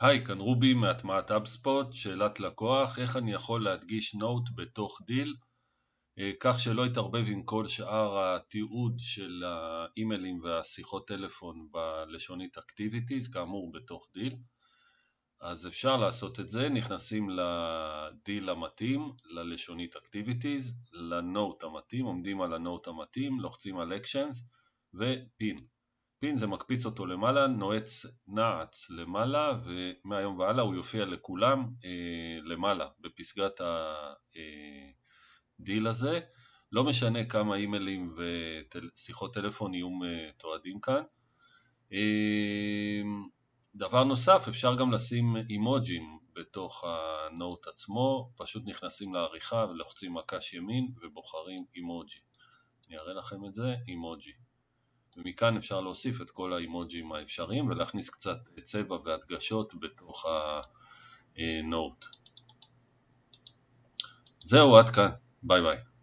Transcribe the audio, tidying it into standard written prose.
היי, כאן רובי מהטמעת HubSpot. שאלת לקוח, איך אני יכול להדגיש נוט בתוך דיל כך שלא יתערבב עם כל שאר התיעוד של האימיילים והשיחות טלפון בלשונית Activities, כאמור בתוך דיל. אז אפשר לעשות את זה, נכנסים לדיל המתאים, ללשונית Activities, לנוט המתאים, עומדים על הנוט המתאים, לוחצים על Actions ופין. פין זה מקפיץ אותו למעלה, נעץ למעלה, ומהיום והלאה הוא יופיע לכולם למעלה בפסגת הדיל הזה. לא משנה כמה אימיילים ושיחות טלפון יהיו מתועדים כאן. דבר נוסף, אפשר גם לשים אימוג'ים בתוך הנוט עצמו, פשוט נכנסים לעריכה ולוחצים מקש ימין ובוחרים אימוג'י. אני אראה לכם את זה, אימוג'י. ומכאן אפשר להוסיף את כל האימוג'ים האפשריים ולהכניס קצת צבע והדגשות בתוך הנוט. זהו, עד כאן. ביי ביי.